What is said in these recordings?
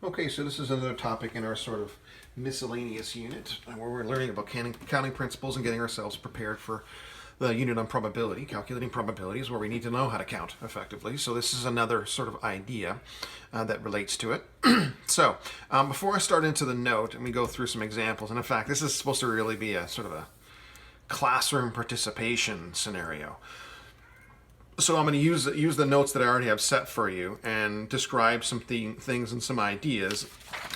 Okay, so this is another topic in our sort of miscellaneous unit where we're learning about counting principles and getting ourselves prepared for the unit on probability, calculating probabilities, where we need to know how to count effectively. So this is another sort of idea that relates to it. So before I start into the note and we go through some examples, and in fact this is supposed to really be a sort of a classroom participation scenario. So I'm going to use the notes that I already have set for you and describe some things and some ideas,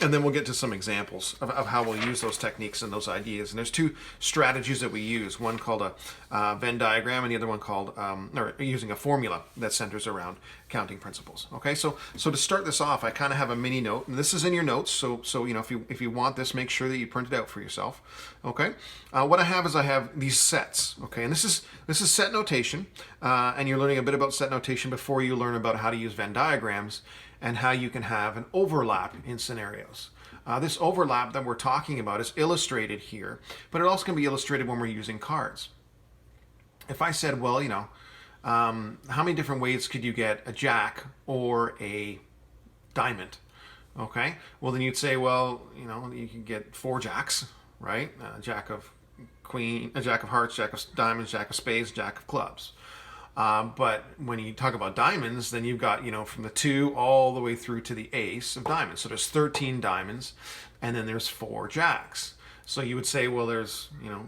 and then we'll get to some examples of how we'll use those techniques and those ideas. And there's two strategies that we use, one called a Venn diagram and the other one called, or using a formula that centers around counting principles. Okay, so to start this off, I kind of have a mini note, and this is in your notes, so you know, if you want this, make sure that you print it out for yourself. Okay, what I have these sets. Okay, and this is set notation, and you're learning a bit about set notation before you learn about how to use Venn diagrams and how you can have an overlap in scenarios. This overlap that we're talking about is illustrated here, but it also can be illustrated when we're using cards. If I said, well, you know, how many different ways could you get a jack or a diamond? Okay, well then you'd say, well, you know, you can get 4 jacks, right? A jack of queen, a jack of hearts, jack of diamonds, jack of spades, jack of clubs. But when you talk about diamonds, then you've got, you know, from the 2 all the way through to the ace of diamonds. So there's 13 diamonds, and then there's 4 jacks. So you would say, well, there's, you know,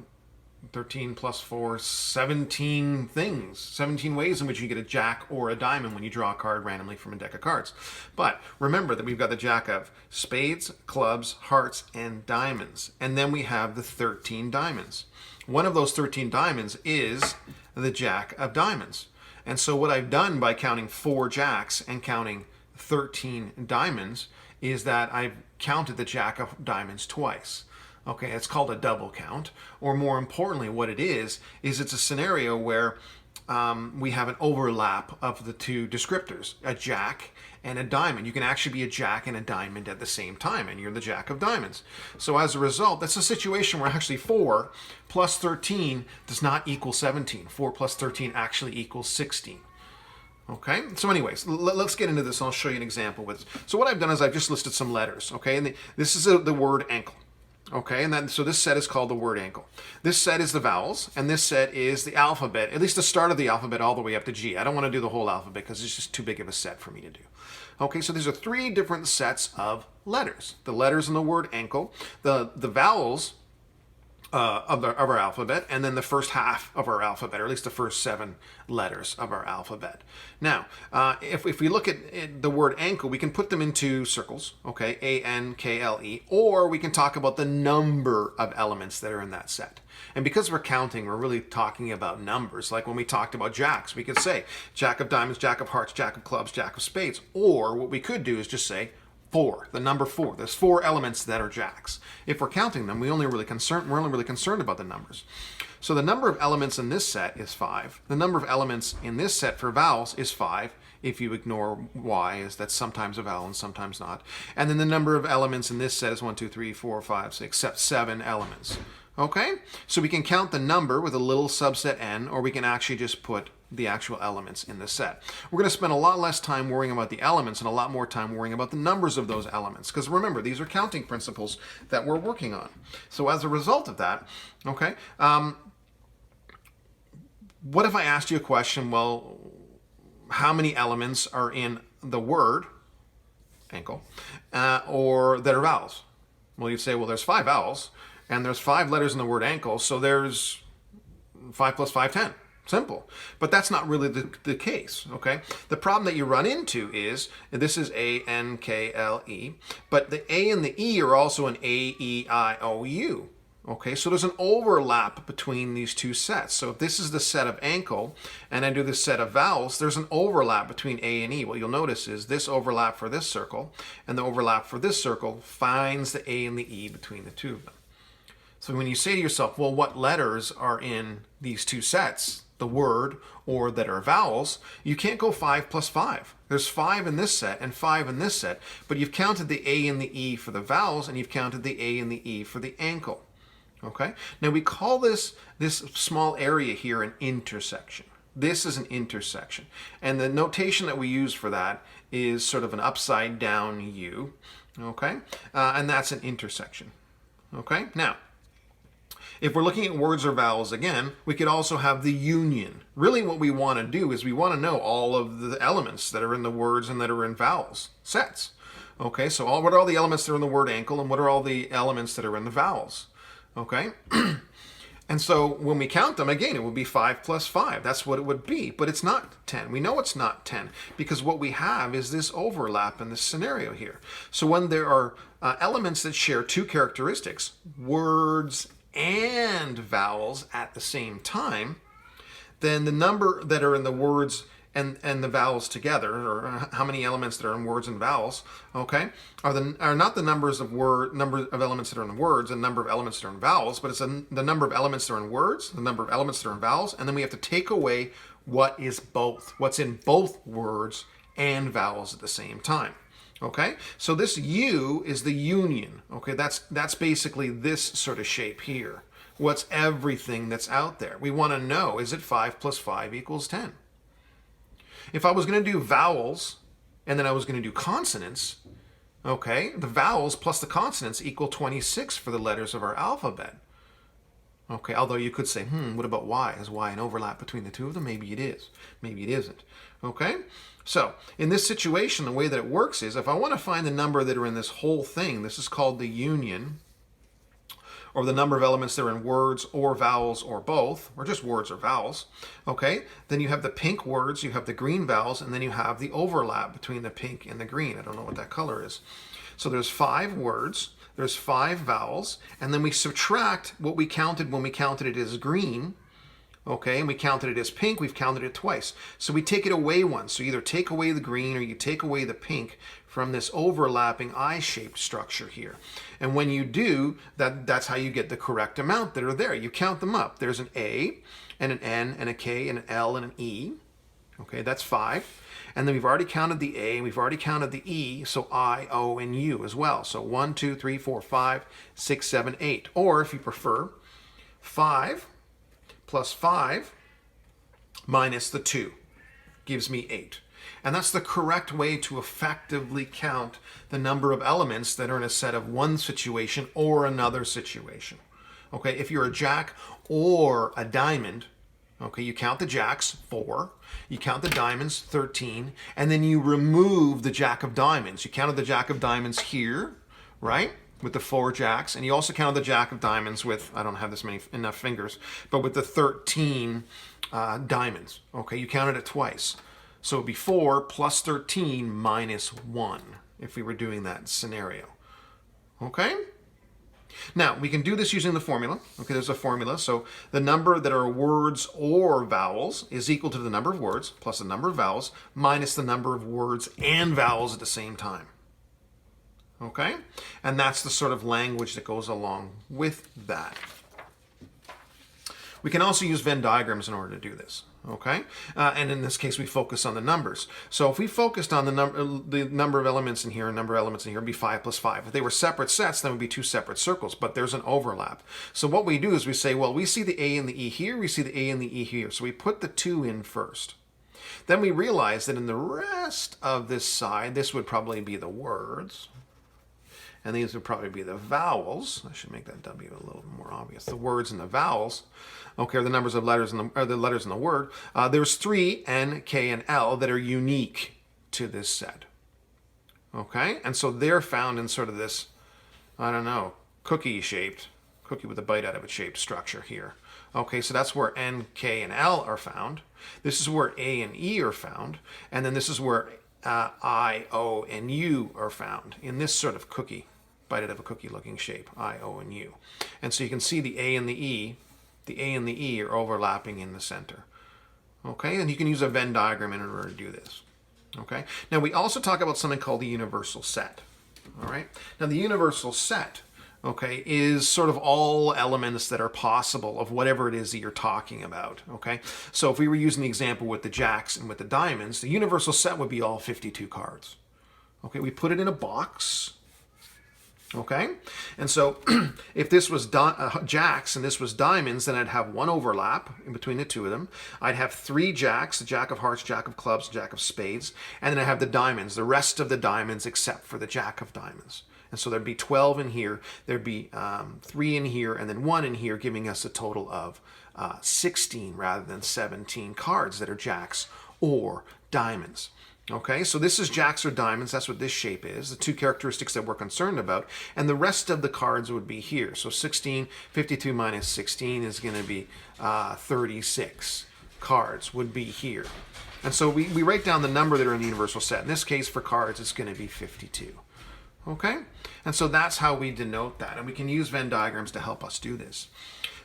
13 plus 4, 17 things, 17 ways in which you get a jack or a diamond when you draw a card randomly from a deck of cards. But remember that we've got the jack of spades, clubs, hearts, and diamonds. And then we have the 13 diamonds. One of those 13 diamonds is the jack of diamonds. And so what I've done by counting 4 jacks and counting 13 diamonds is that I've counted the jack of diamonds twice. Okay, it's called a double count, or more importantly, what it is it's a scenario where we have an overlap of the two descriptors, a jack and a diamond. You can actually be a jack and a diamond at the same time, and you're the jack of diamonds. So as a result, that's a situation where actually 4 plus 13 does not equal 17. 4 plus 13 actually equals 16. Okay, so anyways, let's get into this. I'll show you an example with. So what I've done is I've just listed some letters, okay, and this is the word ankle. Okay, and then so this set is called the word ankle. This set is the vowels, and this set is the alphabet, at least the start of the alphabet all the way up to G. I don't want to do the whole alphabet because it's just too big of a set for me to do. Okay, so these are 3 different sets of letters. The letters in the word ankle, the vowels of our alphabet, and then the first half of our alphabet, or at least the first 7 letters of our alphabet. Now, if we look at the word ankle, we can put them into circles, okay, A-N-K-L-E, or we can talk about the number of elements that are in that set. And because we're counting, we're really talking about numbers. Like when we talked about jacks, we could say jack of diamonds, jack of hearts, jack of clubs, jack of spades. Or what we could do is just say 4, the number 4. There's 4 elements that are jacks. If we're counting them, we're only really concerned about the numbers. So the number of elements in this set is 5. The number of elements in this set for vowels is 5. If you ignore Y, is that's sometimes a vowel and sometimes not. And then the number of elements in this set is 1, 2, 3, 4, 5, 6, 7 elements. Okay? So we can count the number with a little subset n, or we can actually just put the actual elements in the set. We're going to spend a lot less time worrying about the elements and a lot more time worrying about the numbers of those elements. Because remember, these are counting principles that we're working on. So as a result of that, okay, what if I asked you a question, well, how many elements are in the word ankle, or that are vowels? Well, you'd say, well, there's 5 vowels, and there's 5 letters in the word ankle, so there's 5 plus 5, 10. Simple. But that's not really the case, okay? The problem that you run into is, this is A-N-K-L-E, but the A and the E are also an A-E-I-O-U. Okay, so there's an overlap between these 2 sets. So if this is the set of ankle, and I do the set of vowels, there's an overlap between A and E. What you'll notice is this overlap for this circle, and the overlap for this circle finds the A and the E between the 2 of them. So when you say to yourself, well, what letters are in these 2 sets, the word or that are vowels, you can't go 5 plus 5. There's 5 in this set and 5 in this set, but you've counted the A and the E for the vowels, and you've counted the A and the E for the ankle. Okay? Now we call this small area here an intersection. This is an intersection. And the notation that we use for that is sort of an upside down U, okay? And that's an intersection, okay? Now, if we're looking at words or vowels again, we could also have the union. Really what we want to do is we want to know all of the elements that are in the words and that are in vowels sets. Okay, so what are all the elements that are in the word ankle and what are all the elements that are in the vowels? Okay? And so when we count them, again, it would be 5 plus 5. That's what it would be, but it's not 10. We know it's not 10 because what we have is this overlap in this scenario here. So when there are elements that share two characteristics, words and vowels at the same time, then the number that are in the words and the vowels together, or how many elements that are in words and vowels, okay, are not the number of elements that are in the words and number of elements that are in vowels, but it's the number of elements that are in words, the number of elements that are in vowels, and then we have to take away what's in both words and vowels at the same time. Okay, so this U is the union. Okay, that's basically this sort of shape here. What's everything that's out there? We want to know, is it 5 plus 5 equals 10? If I was going to do vowels and then I was going to do consonants, okay, the vowels plus the consonants equal 26 for the letters of our alphabet. Okay, although you could say, what about Y? Is Y an overlap between the two of them? Maybe it is. Maybe it isn't. Okay? So, in this situation, the way that it works is, if I want to find the number that are in this whole thing, this is called the union, or the number of elements that are in words or vowels or both, or just words or vowels, okay? Then you have the pink words, you have the green vowels, and then you have the overlap between the pink and the green. I don't know what that color is. So there's 5 words, there's 5 vowels, and then we subtract what we counted when we counted it as green, okay, and we counted it as pink, we've counted it twice. So we take it away once. So either take away the green or you take away the pink from this overlapping I-shaped structure here. And when you do, that's how you get the correct amount that are there. You count them up. There's an A, and an N, and a K, and an L, and an E. Okay, that's 5. And then we've already counted the A, and we've already counted the E, so I, O, and U as well. So 1, 2, 3, 4, 5, 6, 7, 8. Or if you prefer, 5 plus 5 minus the 2 gives me 8. And that's the correct way to effectively count the number of elements that are in a set of one situation or another situation. Okay, if you're a jack or a diamond, okay, you count the jacks, 4, you count the diamonds, 13, and then you remove the jack of diamonds. You counted the jack of diamonds here, right? With the 4 jacks, and you also counted the jack of diamonds with, I don't have enough fingers, but with the 13 diamonds. Okay, you counted it twice. So it would be 4 plus 13 minus 1 if we were doing that scenario. Okay? Now, we can do this using the formula. Okay, there's a formula. So the number that are words or vowels is equal to the number of words plus the number of vowels minus the number of words and vowels at the same time. Okay? And that's the sort of language that goes along with that. We can also use Venn diagrams in order to do this. Okay? And in this case, we focus on the numbers. So if we focused on the number of elements in here and number of elements in here, it would be 5 plus 5. If they were separate sets, then it would be 2 separate circles, but there's an overlap. So what we do is we say, well, we see the A and the E here, we see the A and the E here. So we put the 2 in first. Then we realize that in the rest of this side, this would probably be the words. And these would probably be the vowels. I should make that W a little more obvious. The words and the vowels, okay, are the numbers of letters in the letters in the word. There's 3 N, K, and L that are unique to this set. Okay, and so they're found in sort of this, I don't know, cookie with a bite out of it shaped structure here. Okay, so that's where N, K, and L are found. This is where A and E are found, and then this is where I, O, and U are found in this sort of cookie, bite out of a cookie looking shape, I, O, and U. And so you can see the A and the E are overlapping in the center. Okay, and you can use a Venn diagram in order to do this. Okay, now we also talk about something called the universal set. All right, now the universal set, okay, is sort of all elements that are possible of whatever it is that you're talking about, okay? So if we were using the example with the jacks and with the diamonds, the universal set would be all 52 cards. Okay, we put it in a box, Okay, and so if this was jacks and this was diamonds, then I'd have one overlap in between the two of them. I'd have three jacks, the jack of hearts, jack of clubs, jack of spades, and then I have the diamonds, the rest of the diamonds except for the jack of diamonds. And so there'd be 12 in here, there'd be 3 in here, and then 1 in here, giving us a total of 16 rather than 17 cards that are jacks or diamonds. Okay, so this is jacks or diamonds. That's what this shape is, the two characteristics that we're concerned about. And the rest of the cards would be here. So 52 minus 16 is going to be 36 cards would be here. And so we write down the number that are in the universal set. In this case, for cards, it's going to be 52. Okay, and so that's how we denote that. And we can use Venn diagrams to help us do this.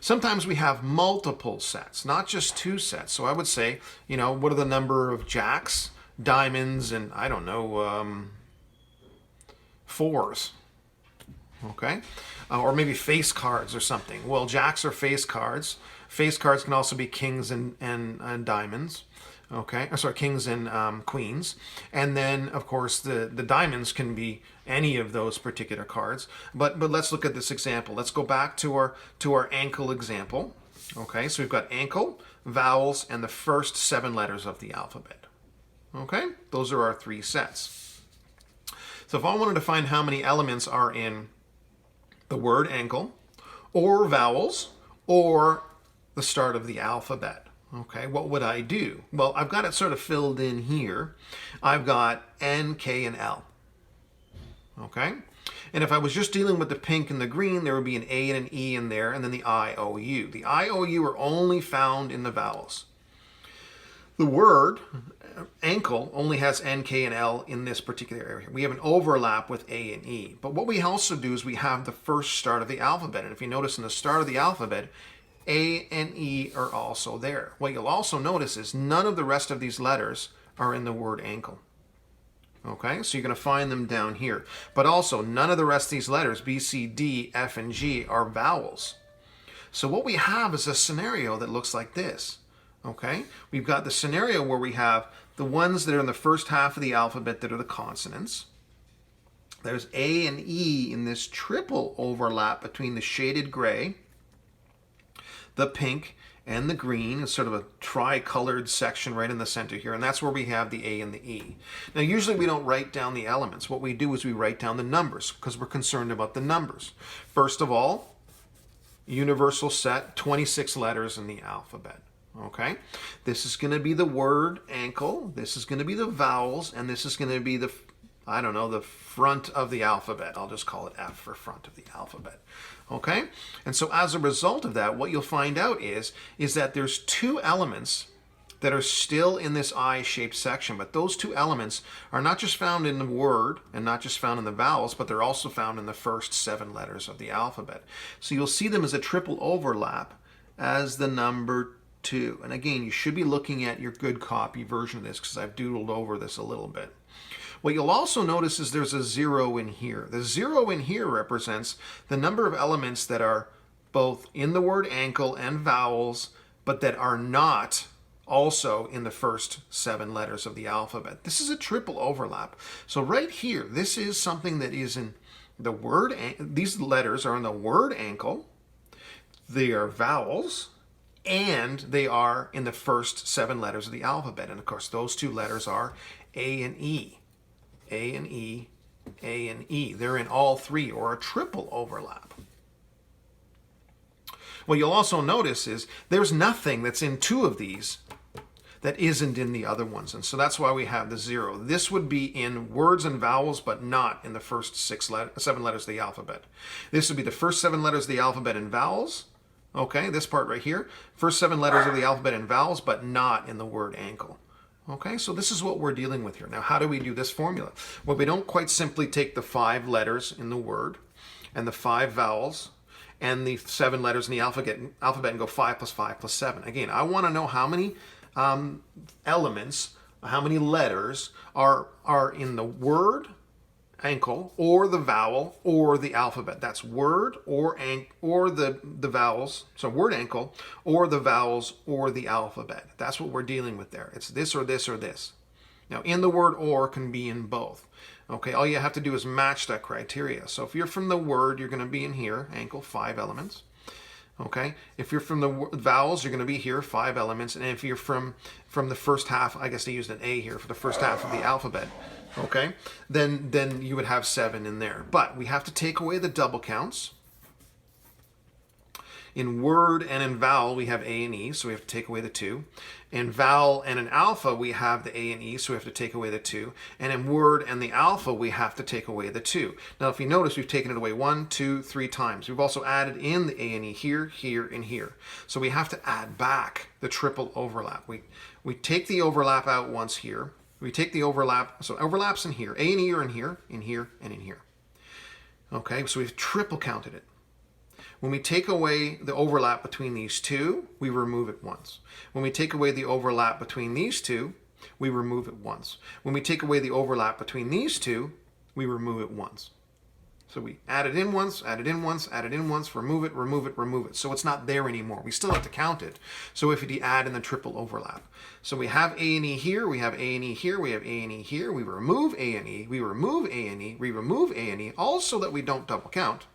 Sometimes we have multiple sets, not just 2 sets. So I would say, what are the number of jacks, diamonds, and I don't know, 4s, okay? Or maybe face cards or something. Well, jacks are face cards. Face cards can also be kings and diamonds, okay? Sorry, kings and queens. And then, of course, the diamonds can be any of those particular cards. But let's look at this example. Let's go back to our ankle example, okay? So we've got ankle, vowels, and the first 7 letters of the alphabet. Okay, those are our 3 sets. So if I wanted to find how many elements are in the word ankle, or vowels, or the start of the alphabet, okay, what would I do? Well, I've got it sort of filled in here. I've got N, K, and L. Okay, and if I was just dealing with the pink and the green, there would be an A and an E in there, and then the I, O, U. The I, O, U are only found in the vowels. The word ankle only has N, K, and L in this particular area. We have an overlap with A and E. But what we also do is we have the first start of the alphabet. And if you notice in the start of the alphabet, A and E are also there. What you'll also notice is none of the rest of these letters are in the word ankle. Okay, so you're going to find them down here. But also, none of the rest of these letters, B, C, D, F, and G, are vowels. So what we have is a scenario that looks like this. Okay, we've got the scenario where we have the ones that are in the first half of the alphabet that are the consonants. There's A and E in this triple overlap between the shaded gray, the pink, and the green. It's sort of a tri-colored section right in the center here, and that's where we have the A and the E. Now, usually we don't write down the elements. What we do is we write down the numbers because we're concerned about the numbers. First of all, universal set, 26 letters in the alphabet. Okay, this is going to be the word ankle, this is going to be the vowels, and this is going to be the front of the alphabet. I'll just call it F for front of the alphabet. Okay, and so as a result of that, what you'll find out is that there's 2 elements that are still in this I-shaped section, but those 2 elements are not just found in the word and not just found in the vowels, but they're also found in the first 7 letters of the alphabet. So you'll see them as a triple overlap as the number 2. And again, you should be looking at your good copy version of this because I've doodled over this a little bit. What you'll also notice is there's a 0 in here. The 0 in here represents the number of elements that are both in the word ankle and vowels, but that are not also in the first 7 letters of the alphabet. This is a triple overlap. So right here, this is something that is in the word, these letters are in the word ankle, they are vowels, and they are in the first 7 letters of the alphabet. And of course, those 2 letters are A and E. A and E, A and E. They're in all 3, or a triple overlap. What you'll also notice is there's nothing that's in 2 of these that isn't in the other ones. And so that's why we have the 0. This would be in words and vowels, but not in the first 7 letters of the alphabet. This would be the first 7 letters of the alphabet in vowels. Okay, this part right here, first 7 letters of the alphabet in vowels, but not in the word ankle. Okay, so this is what we're dealing with here. Now, how do we do this formula? Well, we don't quite simply take the 5 letters in the word and the 5 vowels and the 7 letters in the alphabet and go 5 plus 5 plus 7. Again, I want to know how many elements, how many letters are in the word ankle or the vowel or the alphabet. That's word or the vowels. So word ankle or the vowels or the alphabet. That's what we're dealing with there. It's this or this or this. Now in the word or can be in both. Okay, all you have to do is match that criteria. So if you're from the word, you're going to be in here, ankle, 5 elements. Okay, if you're from the vowels, you're going to be here, 5 elements. And if you're from the first half, I guess they used an A here for the first half of the alphabet, okay, then you would have 7 in there. But we have to take away the double counts. In word and in vowel, we have A and E, so we have to take away the 2. In vowel and in alpha, we have the A and E, so we have to take away the 2. And in word and the alpha, we have to take away the 2. Now, if you notice, we've taken it away 1, 2, 3 times. We've also added in the A and E here, here, and here. So we have to add back the triple overlap. We take the overlap out once here. We take the overlap, so overlaps in here. A and E are in here, and in here. Okay, so we've triple counted it. When we take away the overlap between these two, we remove it once. When we take away the overlap between these two, we remove it once. When we take away the overlap between these two, we remove it once. So we add it in once, add it in once, add it in once, remove it, remove it, remove it. So it's not there anymore. We still have to count it. So if you add in the triple overlap. So we have A and E here, we have A and E here, we have A and E here, we remove A and E, we remove A and E, we remove A and E, all so that we don't double count.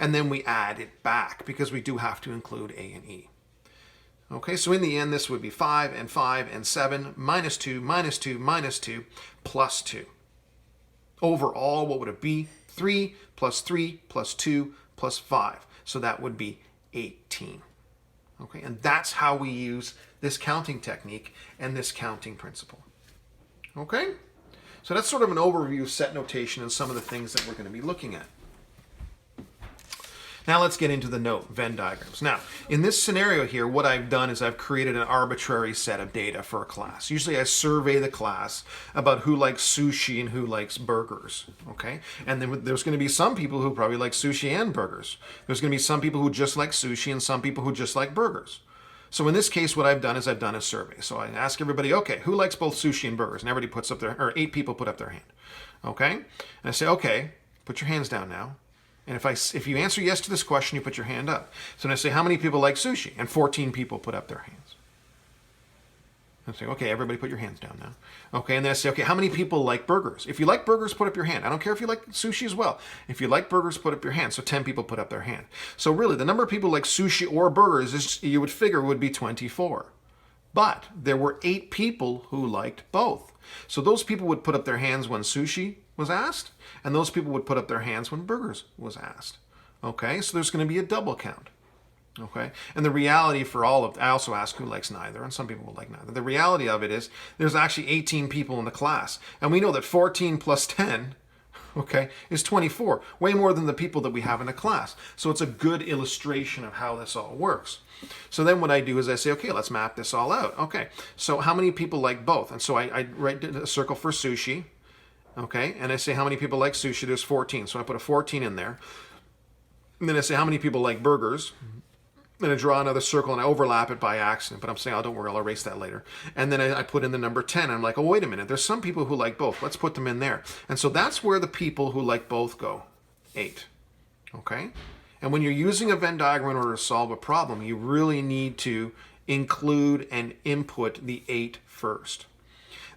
And then we add it back because we do have to include A and E. Okay, so in the end, this would be 5 and 5 and 7, minus 2, minus 2, minus 2, plus 2. Overall, what would it be? 3 plus 3 plus 2 plus 5. So that would be 18. Okay, and that's how we use this counting technique and this counting principle. Okay, so that's sort of an overview of set notation and some of the things that we're going to be looking at. Now let's get into the note, Venn diagrams. Now, in this scenario here, what I've done is I've created an arbitrary set of data for a class. Usually I survey the class about who likes sushi and who likes burgers, okay? And then there's going to be some people who probably like sushi and burgers. There's going to be some people who just like sushi and some people who just like burgers. So in this case, what I've done is I've done a survey. So I ask everybody, okay, who likes both sushi and burgers? And everybody puts up their, or 8 people put up their hand, okay? And I say, okay, put your hands down now. And if you answer yes to this question, you put your hand up. So then I say, how many people like sushi? And 14 people put up their hands. I say, okay, everybody put your hands down now. Okay, and then I say, okay, how many people like burgers? If you like burgers, put up your hand. I don't care if you like sushi as well. If you like burgers, put up your hand. So 10 people put up their hand. So really, the number of people like sushi or burgers, is, you would figure, would be 24. But there were 8 people who liked both. So those people would put up their hands when sushi was asked, and those people would put up their hands when burgers was asked. Okay, so there's going to be a double count. Okay, and the reality for all of, I also ask who likes neither, and some people will like neither. The reality of it is there's actually 18 people in the class, and we know that 14 plus 10, okay, is 24, way more than the people that we have in the class. So it's a good illustration of how this all works. So then what I do is I say, okay, let's map this all out. Okay, so how many people like both? And so I write a circle for sushi. Okay, and I say how many people like sushi? There's 14, so I put a 14 in there. And then I say how many people like burgers? Then I draw another circle and I overlap it by accident, but I'm saying, oh, don't worry, I'll erase that later. And then I put in the number 10. I'm like, oh, wait a minute, there's some people who like both. Let's put them in there. And so that's where the people who like both go, 8. Okay? And when you're using a Venn diagram in order to solve a problem, you really need to include and input the 8 first.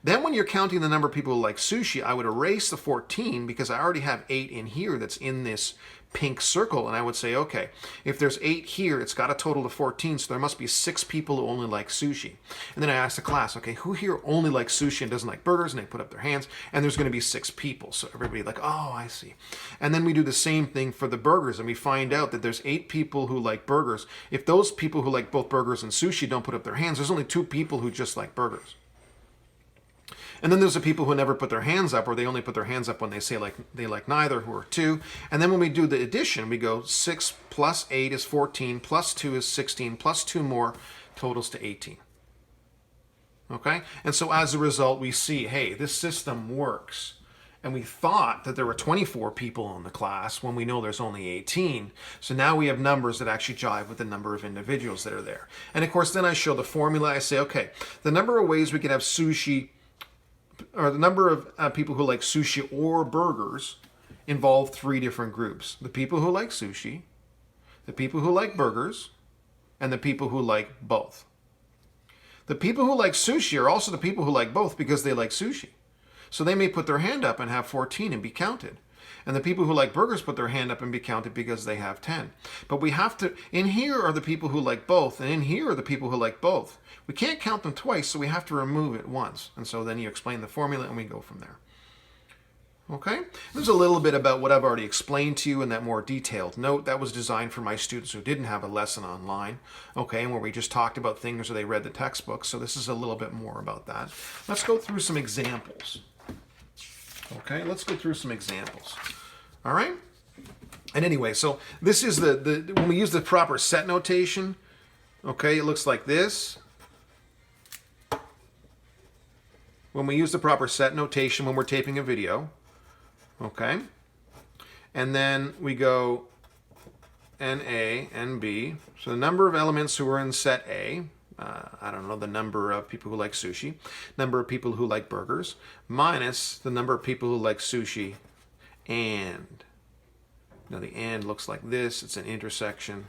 Then when you're counting the number of people who like sushi, I would erase the 14 because I already have 8 in here that's in this pink circle. And I would say, okay, if there's 8 here, it's got a total of 14, so there must be 6 people who only like sushi. And then I ask the class, okay, who here only likes sushi and doesn't like burgers? And they put up their hands, and there's going to be 6 people. So everybody like, oh, I see. And then we do the same thing for the burgers, and we find out that there's 8 people who like burgers. If those people who like both burgers and sushi don't put up their hands, there's only 2 people who just like burgers. And then there's the people who never put their hands up, or they only put their hands up when they say like they like neither, who are 2. And then when we do the addition, we go 6 plus 8 is 14, plus 2 is 16, plus 2 more totals to 18. Okay? And so as a result, we see, hey, this system works. And we thought that there were 24 people in the class when we know there's only 18. So now we have numbers that actually jive with the number of individuals that are there. And of course, then I show the formula. I say, okay, the number of ways we could have sushi, or the number of people who like sushi or burgers, involve 3 different groups. The people who like sushi, the people who like burgers, and the people who like both. The people who like sushi are also the people who like both because they like sushi. So they may put their hand up and have 14 and be counted. And the people who like burgers put their hand up and be counted because they have 10. But we have to, in here are the people who like both, and in here are the people who like both. We can't count them twice, so we have to remove it once. And so then you explain the formula and we go from there. Okay? There's a little bit about what I've already explained to you in that more detailed note. That was designed for my students who didn't have a lesson online. Okay, and where we just talked about things or they read the textbook. So this is a little bit more about that. Let's go through some examples. Okay, let's go through some examples. All right? And anyway, so this is when we use the proper set notation, okay, it looks like this. When we use the proper set notation when we're taping a video, okay? And then we go NA, NB. So the number of elements who are in set A, I don't know, the number of people who like sushi, number of people who like burgers, minus the number of people who like sushi and. Now the and looks like this. It's an intersection.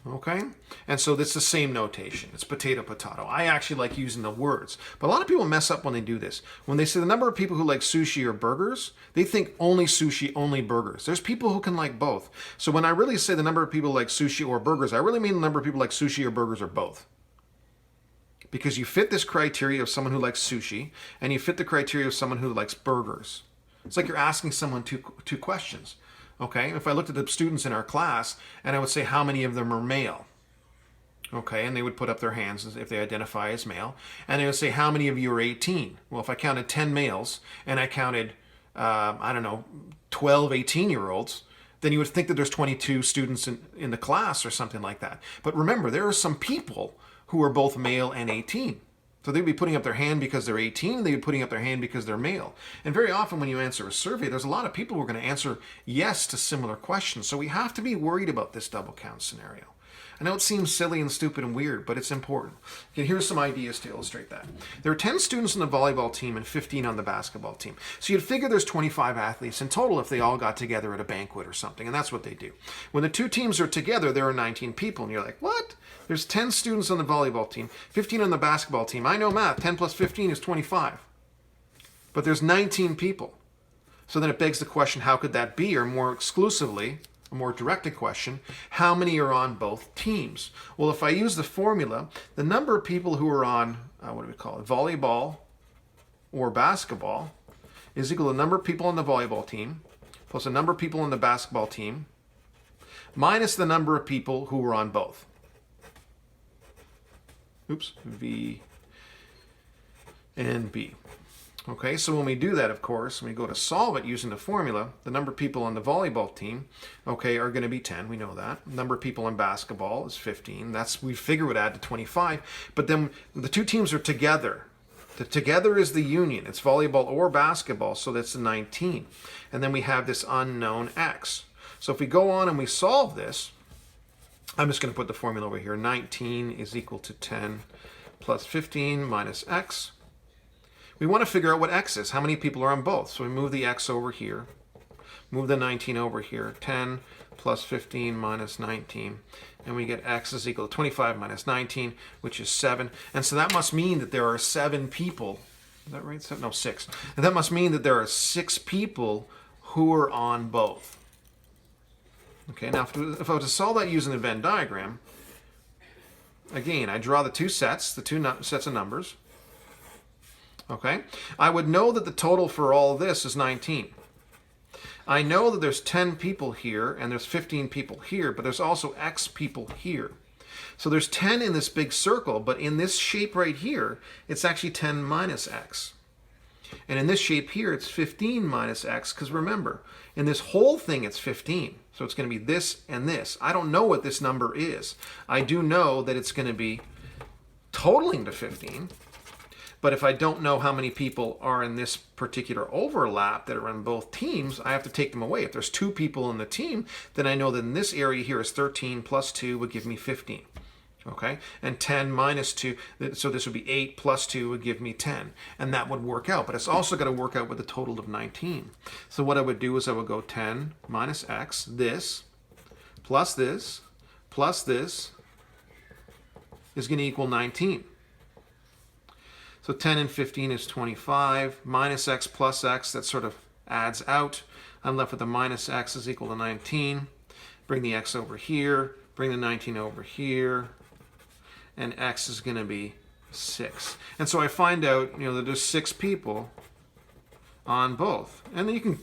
Okay? And so it's the same notation. It's potato, potato. I actually like using the words. But a lot of people mess up when they do this. When they say the number of people who like sushi or burgers, they think only sushi, only burgers. There's people who can like both. So when I really say the number of people like sushi or burgers, I really mean the number of people like sushi or burgers or both. Because you fit this criteria of someone who likes sushi, and you fit the criteria of someone who likes burgers. It's like you're asking someone two questions. Okay, if I looked at the students in our class, and I would say how many of them are male. Okay, and they would put up their hands if they identify as male. And they would say, how many of you are 18? Well, if I counted 10 males, and I counted, 12 18-year-olds, then you would think that there's 22 students in the class or something like that. But remember, there are some people who are both male and 18. So they'd be putting up their hand because they're 18, and they'd be putting up their hand because they're male. And very often when you answer a survey, there's a lot of people who are going to answer yes to similar questions. So we have to be worried about this double count scenario. I know it seems silly and stupid and weird, but it's important. Okay, here's some ideas to illustrate that. There are 10 students on the volleyball team and 15 on the basketball team. So you'd figure there's 25 athletes in total if they all got together at a banquet or something, and that's what they do. When the two teams are together, there are 19 people, and you're like, what? There's 10 students on the volleyball team, 15 on the basketball team. I know math. 10 plus 15 is 25. But there's 19 people. So then it begs the question, how could that be? Or more exclusively, a more directed question, how many are on both teams? Well, if I use the formula, the number of people who are on, volleyball or basketball is equal to the number of people on the volleyball team plus the number of people on the basketball team minus the number of people who are on both. Oops, V and B. Okay, so when we do that, of course, when we go to solve it using the formula, the number of people on the volleyball team, okay, are going to be 10. We know that. The number of people in basketball is 15. We figure would add to 25. But then the two teams are together. The together is the union. It's volleyball or basketball, so that's the 19. And then we have this unknown x. So if we go on and we solve this, I'm just going to put the formula over here. 19 is equal to 10 plus 15 minus x. We want to figure out what x is. How many people are on both? So we move the x over here. Move the 19 over here. 10 plus 15 minus 19. And we get x is equal to 25 minus 19, which is 7. And so that must mean that there are 7 people. Is that right? 7? No, 6. And that must mean that there are 6 people who are on both. Okay, now if I were to solve that using the Venn diagram, again, I draw the two sets, sets of numbers. Okay, I would know that the total for all of this is 19. I know that there's 10 people here and there's 15 people here, but there's also x people here. So there's 10 in this big circle, but in this shape right here, it's actually 10 minus x. And in this shape here, it's 15 minus x, because remember, in this whole thing, it's 15. So it's going to be this and this. I don't know what this number is. I do know that it's going to be totaling to 15. But if I don't know how many people are in this particular overlap that are on both teams, I have to take them away. If there's 2 people in the team, then I know that in this area here is 13 plus 2 would give me 15. Okay? And 10 minus 2, so this would be 8 plus 2 would give me 10. And that would work out. But it's also got to work out with a total of 19. So what I would do is I would go 10 minus x, this, plus this is going to equal 19. So 10 and 15 is 25. Minus x plus x, that sort of adds out. I'm left with a minus x is equal to 19. Bring the x over here. Bring the 19 over here. And x is going to be 6. And so I find out, that there's 6 people on both. And then you can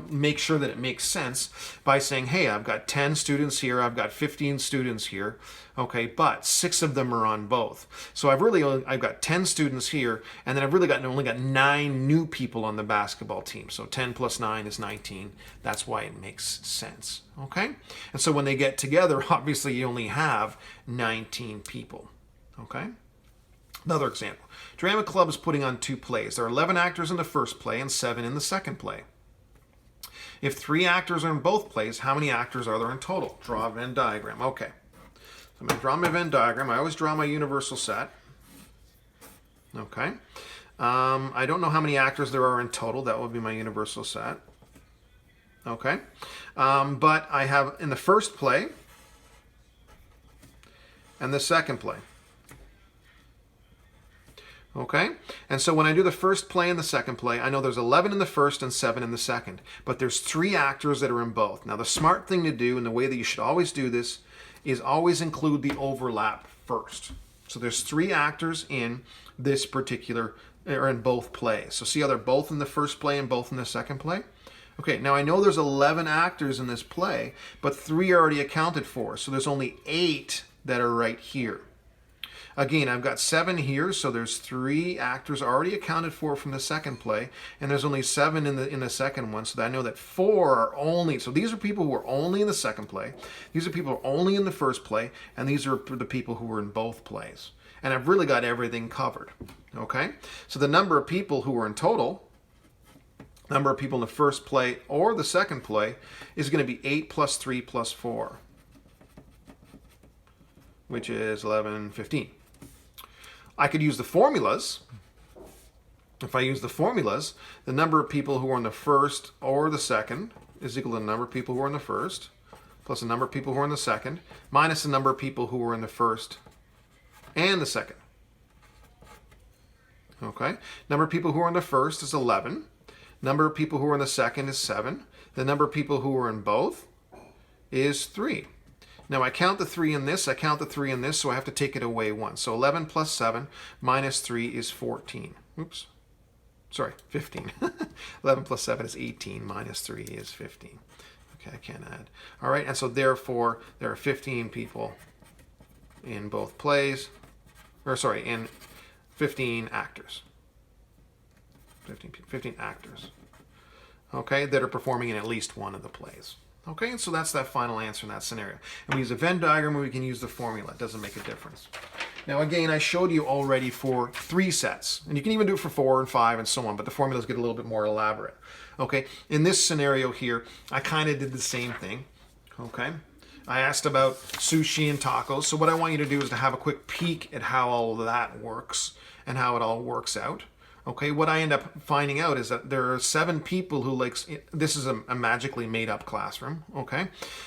make sure that it makes sense by saying, hey, I've got 10 students here, I've got 15 students here, okay, but 6 of them are on both. So I've got 10 students here, and then I've really only got 9 new people on the basketball team. So 10 plus 9 is 19. That's why it makes sense, okay? And so when they get together, obviously you only have 19 people, okay? Another example. Drama Club is putting on 2 plays. There are 11 actors in the first play and 7 in the second play. If 3 actors are in both plays, how many actors are there in total? Draw a Venn diagram. Okay. So I'm going to draw my Venn diagram. I always draw my universal set. Okay. I don't know how many actors there are in total. That would be my universal set. Okay. But I have in the first play and the second play. Okay, and so when I do the first play and the second play, I know there's 11 in the first and 7 in the second, but there's 3 actors that are in both. Now the smart thing to do, and the way that you should always do this, is always include the overlap first. So there's 3 actors in this particular, or in both plays. So see how they're both in the first play and both in the second play? Okay, now I know there's 11 actors in this play, but 3 are already accounted for, so there's only 8 that are right here. Again, I've got 7 here, so there's 3 actors already accounted for from the second play, and there's only 7 in the second one, so that I know that 4 are only, so these are people who are only in the second play, these are people who are only in the first play, and these are the people who are in both plays. And I've really got everything covered, okay? So the number of people who are in total, number of people in the first play or the second play, is going to be 8 plus 3 plus 4, which is 11, 15. I could use the formulas. If I use the formulas, the number of people who are in the first or the second is equal to the number of people who are in the first, plus the number of people who are in the second, minus the number of people who are in the first and the second. Okay? Number of people who are in the first is 11. Number of people who are in the second is 7. The number of people who are in both is 3. Now I count the 3 in this, I count the 3 in this, so I have to take it away 1. So 11 plus 7 minus 3 is 14. Oops. Sorry, 15. 11 plus 7 is 18, minus 3 is 15. Okay, I can't add. All right, and so therefore there are 15 people in both plays, in 15 actors. 15 actors, okay, that are performing in at least one of the plays. Okay, and so that's that final answer in that scenario. And we use a Venn diagram, or we can use the formula. It doesn't make a difference. Now again, I showed you already for 3 sets, and you can even do it for 4 and 5 and so on, but the formulas get a little bit more elaborate. Okay, in this scenario here, I kind of did the same thing. Okay, I asked about sushi and tacos, so what I want you to do is to have a quick peek at how all of that works and how it all works out. Okay, what I end up finding out is that there are 7 people who like, this is a magically made up classroom, okay?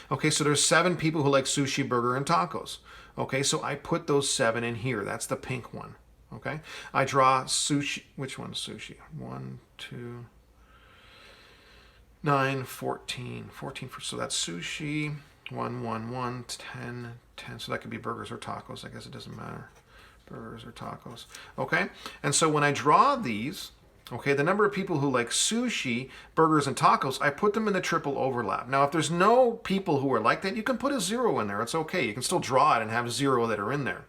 Okay, so there's 7 people who like sushi, burger, and tacos. Okay, so I put those 7 in here. That's the pink one, okay? I draw sushi, which one's sushi? 1, 2, 9, 14. 14, so that's sushi, 1, 1, 1, 10, 10. So that could be burgers or tacos. I guess it doesn't matter. Burgers or tacos. Okay, and so when I draw these, okay, the number of people who like sushi, burgers, and tacos, I put them in the triple overlap. Now, if there's no people who are like that, you can put a 0 in there. It's okay. You can still draw it and have 0 that are in there.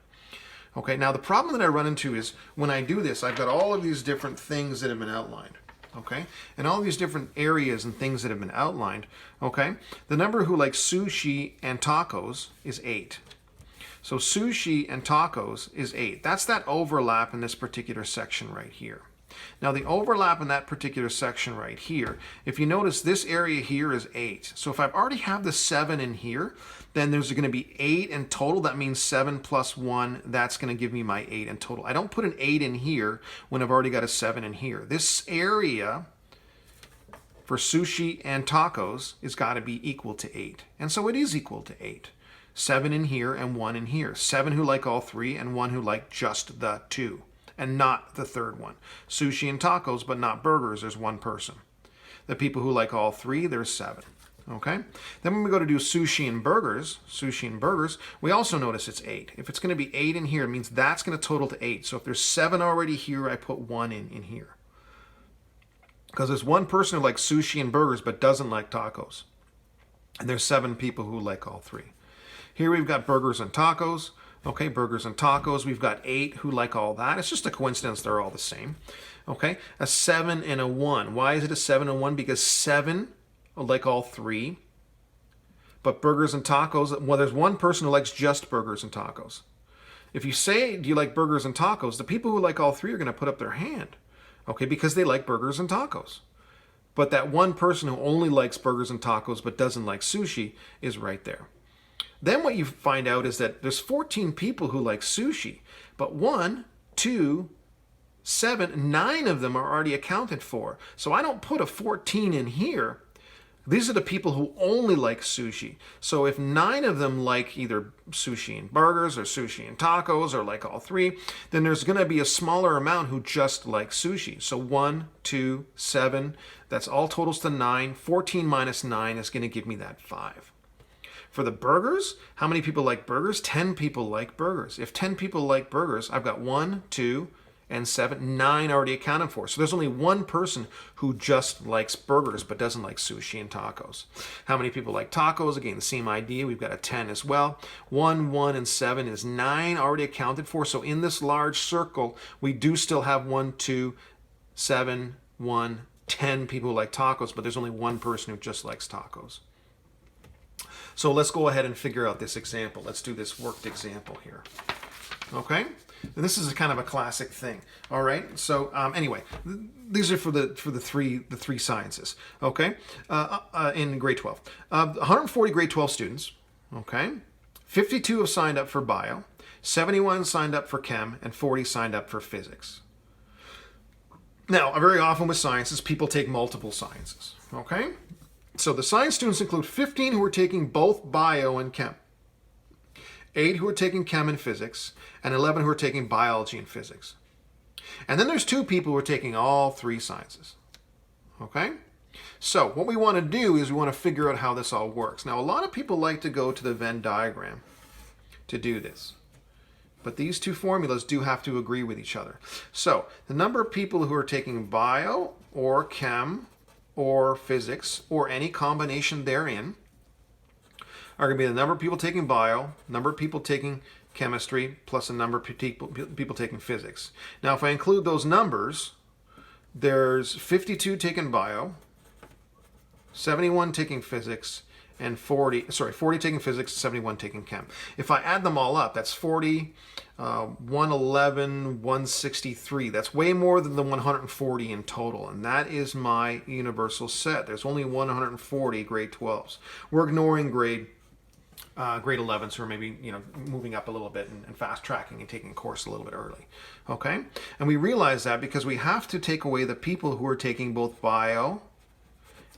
Okay, now the problem that I run into is when I do this, I've got all of these different things that have been outlined. Okay, and all these different areas and things that have been outlined. Okay, the number who like sushi and tacos is 8. So sushi and tacos is 8. That's that overlap in this particular section right here. Now the overlap in that particular section right here, if you notice this area here is 8. So if I've already have the 7 in here, then there's going to be 8 in total. That means 7 plus 1, that's going to give me my 8 in total. I don't put an 8 in here when I've already got a 7 in here. This area for sushi and tacos has got to be equal to 8. And so it is equal to 8. 7 in here and 1 in here. 7 who like all 3 and 1 who like just the 2. and not the third one. Sushi and tacos, but not burgers, there's one person. The people who like all three, there's 7. Okay? Then when we go to do sushi and burgers, we also notice it's 8. If it's going to be 8 in here, it means that's going to total to 8. So if there's 7 already here, I put 1 in here. Because there's one person who likes sushi and burgers but doesn't like tacos. And there's 7 people who like all three. Here we've got burgers and tacos. Okay, burgers and tacos. We've got 8 who like all that. It's just a coincidence they're all the same. Okay, a 7 and a 1. Why is it a 7 and 1? Because 7 like all three. But burgers and tacos, well, there's one person who likes just burgers and tacos. If you say, do you like burgers and tacos? The people who like all three are going to put up their hand. Okay, because they like burgers and tacos. But that one person who only likes burgers and tacos but doesn't like sushi is right there. Then what you find out is that there's 14 people who like sushi, but 1, 2, 7, 9 of them are already accounted for. So I don't put a 14 in here. These are the people who only like sushi. So if 9 of them like either sushi and burgers or sushi and tacos or like all three, then there's going to be a smaller amount who just like sushi. So 1, 2, 7, that's all totals to 9. 14 minus 9 is going to give me that 5. For the burgers, how many people like burgers? 10 people like burgers. If 10 people like burgers, I've got 1, 2, and 7, 9 already accounted for. So there's only one person who just likes burgers but doesn't like sushi and tacos. How many people like tacos? Again, the same idea. We've got a 10 as well. 1, 1, and 7 is 9 already accounted for. So in this large circle, we do still have 1, 2, 7, 1, 10 people who like tacos, but there's only one person who just likes tacos. So let's go ahead and figure out this example. Let's do this worked example here. Okay? And this is a kind of a classic thing. All right. So anyway, these are for the three sciences. Okay. In grade 12, 140 grade 12 students. Okay. 52 have signed up for bio, 71 signed up for chem, and 40 signed up for physics. Now, very often with sciences, people take multiple sciences. Okay. So the science students include 15 who are taking both bio and chem, 8 who are taking chem and physics, and 11 who are taking biology and physics. And then there's 2 people who are taking all 3 sciences. Okay? So what we want to do is we want to figure out how this all works. Now, a lot of people like to go to the Venn diagram to do this. But these 2 formulas do have to agree with each other. So the number of people who are taking bio or chem or physics or any combination therein are going to be the number of people taking bio, number of people taking chemistry, plus the number of people taking physics. Now, if I include those numbers, there's 52 taking bio, 71 taking physics, and 40 taking physics, 71 taking chem. If I add them all up, that's 40, 111, 163. That's way more than the 140 in total, and that is my universal set. There's only 140 grade 12s. We're ignoring grade 11s who are maybe moving up a little bit and fast tracking and taking a course a little bit early. Okay, and we realize that because we have to take away the people who are taking both bio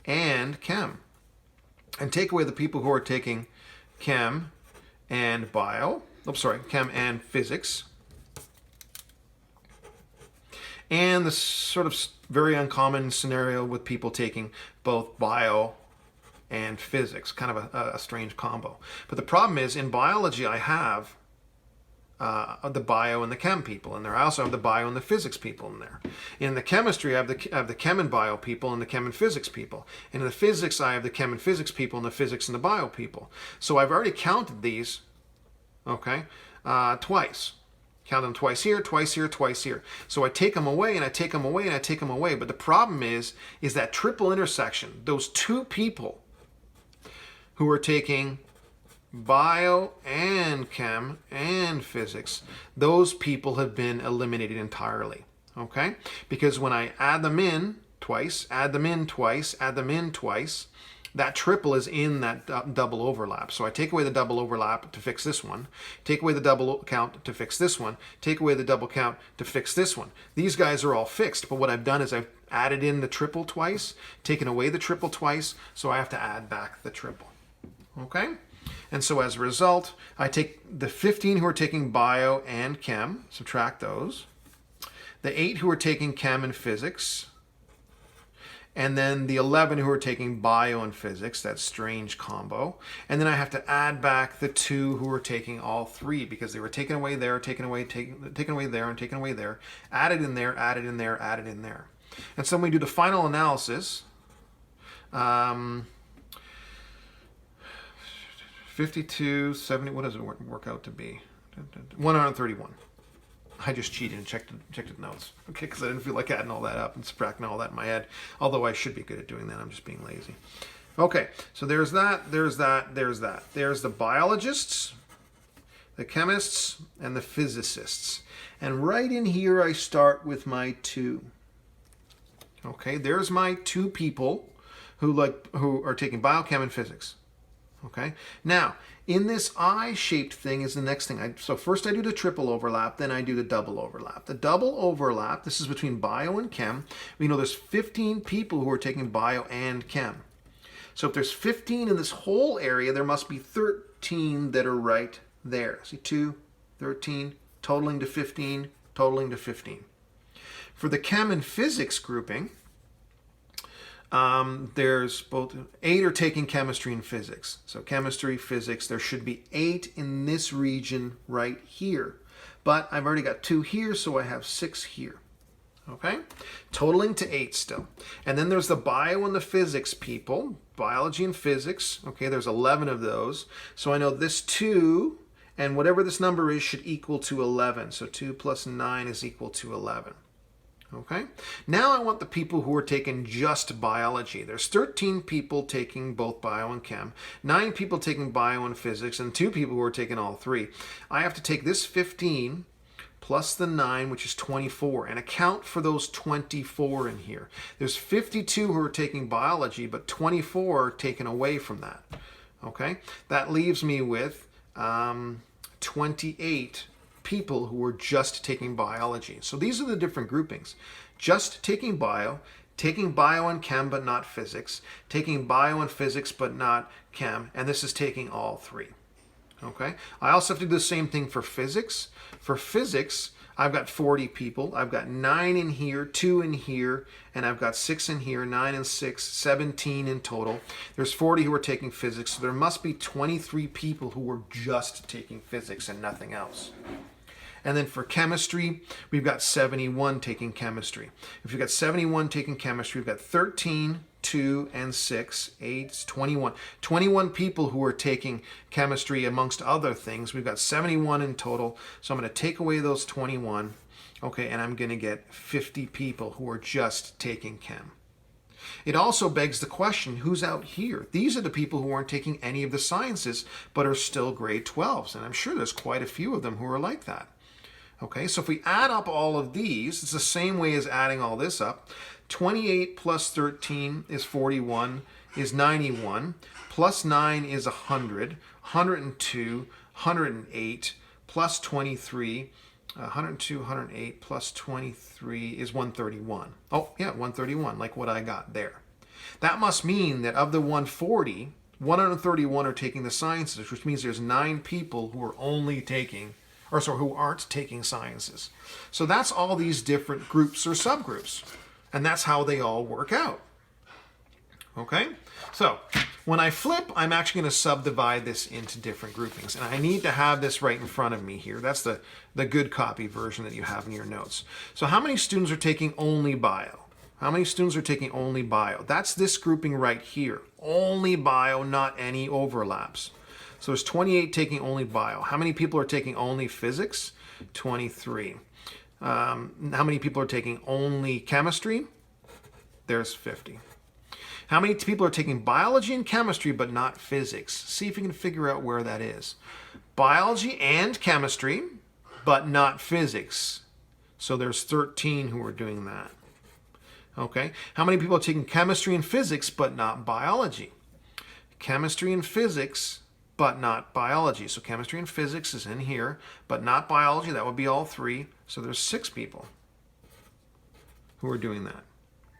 and chem, and take away the people who are taking chem and chem and physics, and the sort of very uncommon scenario with people taking both bio and physics, kind of a strange combo. But the problem is, in biology, I have the bio and the chem people in there. I also have the bio and the physics people in there. In the chemistry, I have the chem and bio people and the chem and physics people. And in the physics, I have the chem and physics people and the physics and the bio people. So I've already counted these, okay, twice. Count them twice here, twice here, twice here. So I take them away and I take them away and I take them away. But the problem is that triple intersection, those 2 people who are taking bio and chem and physics, those people have been eliminated entirely, okay? Because when I add them in twice, add them in twice, add them in twice, that triple is in that double overlap. So I take away the double overlap to fix this one, take away the double count to fix this one, take away the double count to fix this one. These guys are all fixed, but what I've done is I've added in the triple twice, taken away the triple twice, so I have to add back the triple. Okay? And so as a result, I take the 15 who are taking bio and chem, subtract those. the 8 who are taking chem and physics, and then the 11 who are taking bio and physics, that strange combo. And then I have to add back the 2 who are taking all 3 because they were taken away there, taken away there, and taken away there, added in there, added in there, added in there. And so when we do the final analysis, 52, 70, what does it work out to be? 131. I just cheated and checked the notes, okay, because I didn't feel like adding all that up and subtracting all that in my head, although I should be good at doing that. I'm just being lazy. Okay, so there's that, there's that, there's that. There's the biologists, the chemists, and the physicists. And right in here, I start with my 2. Okay, there's my 2 people who are taking biochem and physics. Okay, now in this I-shaped thing is the next thing. So first I do the triple overlap, then I do the double overlap. The double overlap, this is between bio and chem. We know there's 15 people who are taking bio and chem. So if there's 15 in this whole area, there must be 13 that are right there. See, 2, 13, totaling to 15, totaling to 15. For the chem and physics grouping, there's both 8 are taking chemistry and physics. So chemistry, physics, there should be 8 in this region right here. But I've already got 2 here, so I have 6 here. Okay? Totaling to 8 still. And then there's the bio and the physics people, biology and physics. Okay, there's 11 of those. So I know this 2 and whatever this number is should equal to 11. So 2 plus 9 is equal to 11. Okay, now I want the people who are taking just biology. There's 13 people taking both bio and chem, 9 people taking bio and physics, and 2 people who are taking all 3. I have to take this 15 plus the 9, which is 24, and account for those 24 in here. There's 52 who are taking biology, but 24 are taken away from that. Okay, that leaves me with 28 people who were just taking biology. So these are the different groupings. Just taking bio and chem but not physics, taking bio and physics but not chem, and this is taking all 3. Okay? I also have to do the same thing for physics. For physics, I've got 40 people. I've got 9 in here, 2 in here, and I've got 6 in here, 9 and 6, 17 in total. There's 40 who are taking physics, so there must be 23 people who were just taking physics and nothing else. And then for chemistry, we've got 71 taking chemistry. If you've got 71 taking chemistry, we've got 13, 2, and 6, 8, 21. 21 people who are taking chemistry amongst other things. We've got 71 in total. So I'm going to take away those 21. Okay, and I'm going to get 50 people who are just taking chem. It also begs the question, who's out here? These are the people who aren't taking any of the sciences, but are still grade 12s. And I'm sure there's quite a few of them who are like that. Okay, so if we add up all of these, it's the same way as adding all this up. 28 plus 13 is 41, is 91, plus 9 is 100, 102, 108, plus 23, 102, 108, plus 23 is 131. Oh, yeah, 131, like what I got there. That must mean that of the 140, 131 are taking the sciences, which means there's 9 people who are only taking who aren't taking sciences. So that's all these different groups or subgroups. And that's how they all work out. Okay? So when I flip, I'm actually going to subdivide this into different groupings. And I need to have this right in front of me here. That's the good copy version that you have in your notes. So how many students are taking only bio? How many students are taking only bio? That's this grouping right here. Only bio, not any overlaps. So there's 28 taking only bio. How many people are taking only physics? 23. How many people are taking only chemistry? There's 50. How many people are taking biology and chemistry but not physics? See if you can figure out where that is. Biology and chemistry but not physics. So there's 13 who are doing that. Okay. How many people are taking chemistry and physics but not biology? Chemistry and physics but not biology. So chemistry and physics is in here, but not biology. That would be all 3. So there's 6 people who are doing that.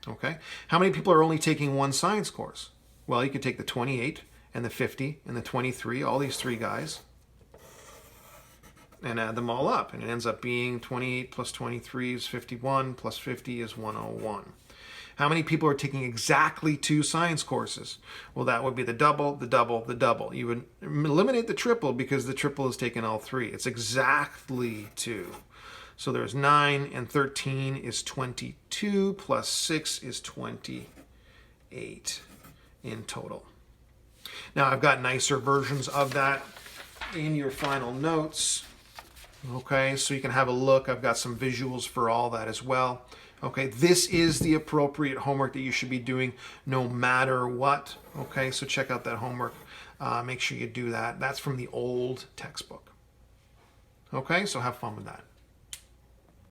Okay? How many people are only taking one science course? Well, you could take the 28 and the 50 and the 23, all these 3 guys. and add them all up. And it ends up being 28 plus 23 is 51, plus 50 is 101. How many people are taking exactly 2 science courses? Well, that would be the double, the double, the double. You would eliminate the triple because the triple is taking all 3. It's exactly 2. So there's 9, and 13 is 22, plus 6 is 28 in total. Now, I've got nicer versions of that in your final notes. Okay, so you can have a look. I've got some visuals for all that as well. Okay, this is the appropriate homework that you should be doing no matter what. Okay, so check out that homework. Make sure you do that. That's from the old textbook. Okay, so have fun with that.